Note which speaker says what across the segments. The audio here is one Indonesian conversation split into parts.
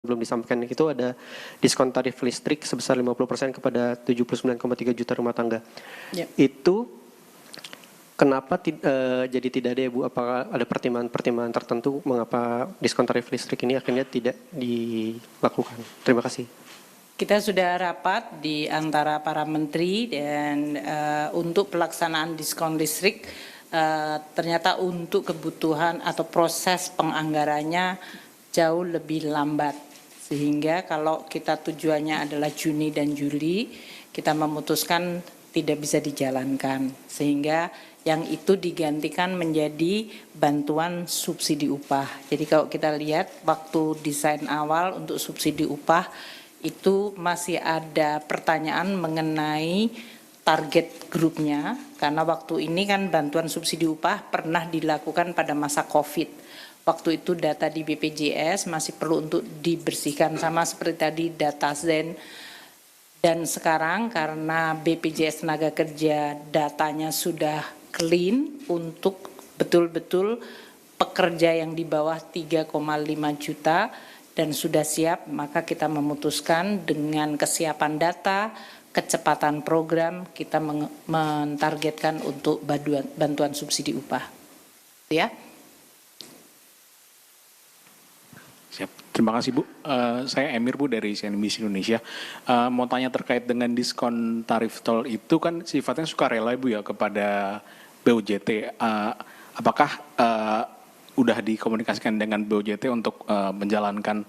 Speaker 1: belum disampaikan itu ada diskon tarif listrik sebesar 50% kepada 79,3 juta rumah tangga. Itu kenapa jadi tidak ada ya Bu? Apakah ada pertimbangan tertentu mengapa diskon tarif listrik ini akhirnya tidak dilakukan? Terima kasih.
Speaker 2: Kita sudah rapat di antara para menteri dan untuk pelaksanaan diskon listrik ternyata untuk kebutuhan atau proses penganggarannya jauh lebih lambat. Sehingga kalau kita tujuannya adalah Juni dan Juli, kita memutuskan tidak bisa dijalankan. Sehingga yang itu digantikan menjadi bantuan subsidi upah. Jadi kalau kita lihat waktu desain awal untuk subsidi upah, itu masih ada pertanyaan mengenai target grupnya, karena waktu ini kan bantuan subsidi upah pernah dilakukan pada masa COVID. Waktu itu data di BPJS masih perlu untuk dibersihkan, sama seperti tadi data Zen. Dan sekarang karena BPJS Tenaga Kerja datanya sudah clean untuk betul-betul pekerja yang di bawah 3,5 juta dan sudah siap, maka kita memutuskan dengan kesiapan data, kecepatan program, kita mentargetkan untuk bantuan subsidi upah. Ya.
Speaker 3: Siap. Terima kasih Bu. Saya Emir Bu dari CNBC Indonesia. Mau tanya terkait dengan diskon tarif tol itu kan sifatnya sukarela Bu ya kepada BUJT. Apakah udah dikomunikasikan dengan BUJT untuk menjalankan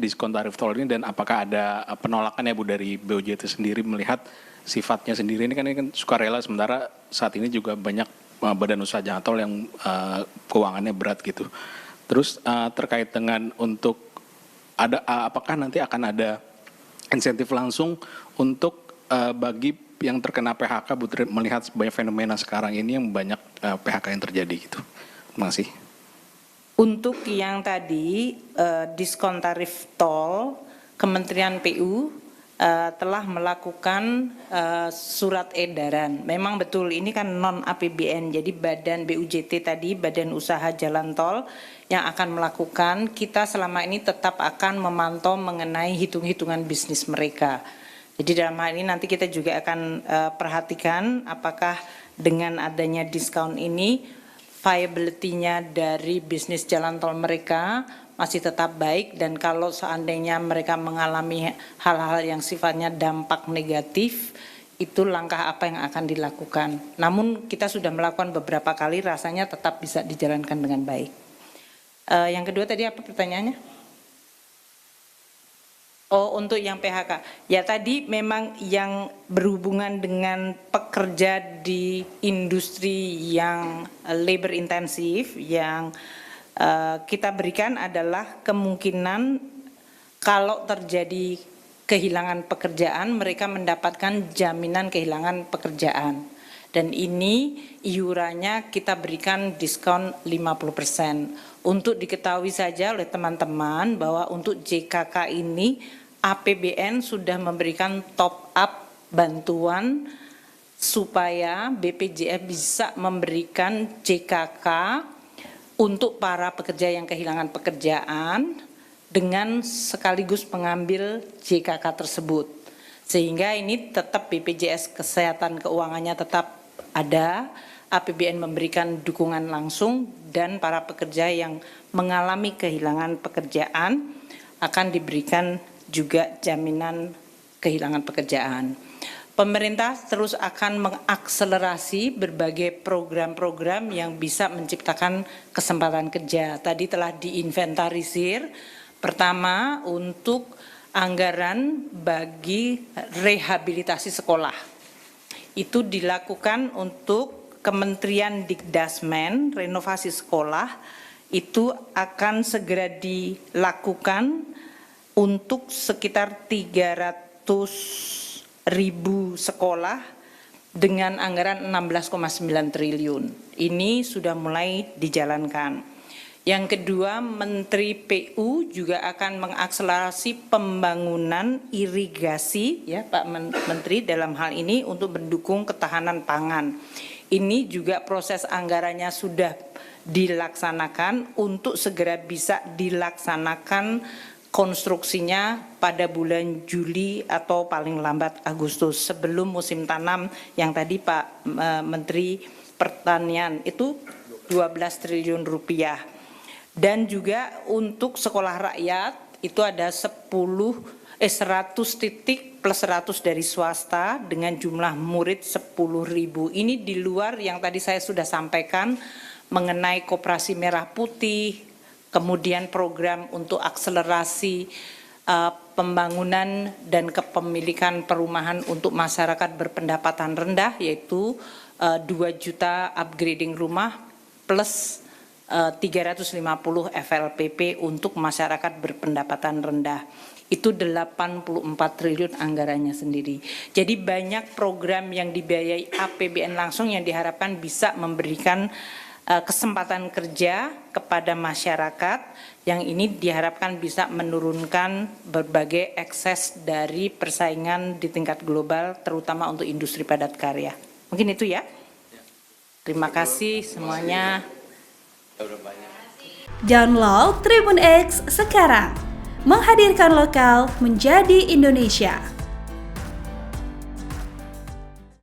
Speaker 3: diskon tarif tol ini, dan apakah ada penolakan ya Bu dari BUJT sendiri melihat sifatnya sendiri ini kan sukarela, sementara saat ini juga banyak badan usaha jalan tol yang keuangannya berat gitu. Terus terkait dengan untuk apakah nanti akan ada insentif langsung untuk bagi yang terkena PHK, Bu, melihat banyak fenomena sekarang ini yang banyak PHK yang terjadi gitu. Terima kasih.
Speaker 2: Untuk yang tadi diskon tarif tol, Kementerian PU telah melakukan surat edaran. Memang betul ini kan non APBN, jadi badan BUJT tadi, Badan Usaha Jalan Tol yang akan melakukan. Kita selama ini tetap akan memantau mengenai hitung-hitungan bisnis mereka. Jadi dalam hal ini nanti kita juga akan perhatikan apakah dengan adanya diskon ini viability-nya dari bisnis jalan tol mereka masih tetap baik, dan kalau seandainya mereka mengalami hal-hal yang sifatnya dampak negatif, itu langkah apa yang akan dilakukan. Namun kita sudah melakukan beberapa kali, rasanya tetap bisa dijalankan dengan baik. Yang kedua tadi apa pertanyaannya? Oh, untuk yang PHK. Ya tadi memang yang berhubungan dengan pekerja di industri yang labor intensif, yang kita berikan adalah kemungkinan kalau terjadi kehilangan pekerjaan, mereka mendapatkan jaminan kehilangan pekerjaan. Dan ini iurannya kita berikan diskon 50%. Untuk diketahui saja oleh teman-teman bahwa untuk JKK ini APBN sudah memberikan top up bantuan supaya BPJS bisa memberikan JKK untuk para pekerja yang kehilangan pekerjaan dengan sekaligus mengambil JKK tersebut. Sehingga ini tetap BPJS Kesehatan Keuangannya tetap ada, APBN memberikan dukungan langsung, dan para pekerja yang mengalami kehilangan pekerjaan akan diberikan juga jaminan kehilangan pekerjaan. Pemerintah terus akan mengakselerasi berbagai program-program yang bisa menciptakan kesempatan kerja. Tadi telah diinventarisir. Pertama, untuk anggaran bagi rehabilitasi sekolah. Itu dilakukan untuk Kementerian Dikdasmen, renovasi sekolah, itu akan segera dilakukan untuk sekitar 300.000 sekolah dengan anggaran 16,9 triliun. Ini sudah mulai dijalankan. Yang kedua, Menteri PU juga akan mengakselerasi pembangunan irigasi, ya Pak Menteri, dalam hal ini untuk mendukung ketahanan pangan. Ini juga proses anggarannya sudah dilaksanakan untuk segera bisa dilaksanakan konstruksinya pada bulan Juli atau paling lambat Agustus sebelum musim tanam yang tadi Pak Menteri Pertanian itu 12 triliun rupiah. Dan juga untuk sekolah rakyat itu ada 100 titik plus 100 dari swasta dengan jumlah murid 10.000. Ini di luar yang tadi saya sudah sampaikan mengenai Koperasi Merah Putih, kemudian program untuk akselerasi pembangunan dan kepemilikan perumahan untuk masyarakat berpendapatan rendah, yaitu 2 juta upgrading rumah plus 350 FLPP untuk masyarakat berpendapatan rendah. Itu 84 triliun anggarannya sendiri. Jadi banyak program yang dibiayai APBN langsung yang diharapkan bisa memberikan kesempatan kerja kepada masyarakat yang ini diharapkan bisa menurunkan berbagai ekses dari persaingan di tingkat global terutama untuk industri padat karya. Mungkin itu ya. Terima kasih semuanya.
Speaker 4: Download Tribun X sekarang. Menghadirkan lokal menjadi Indonesia.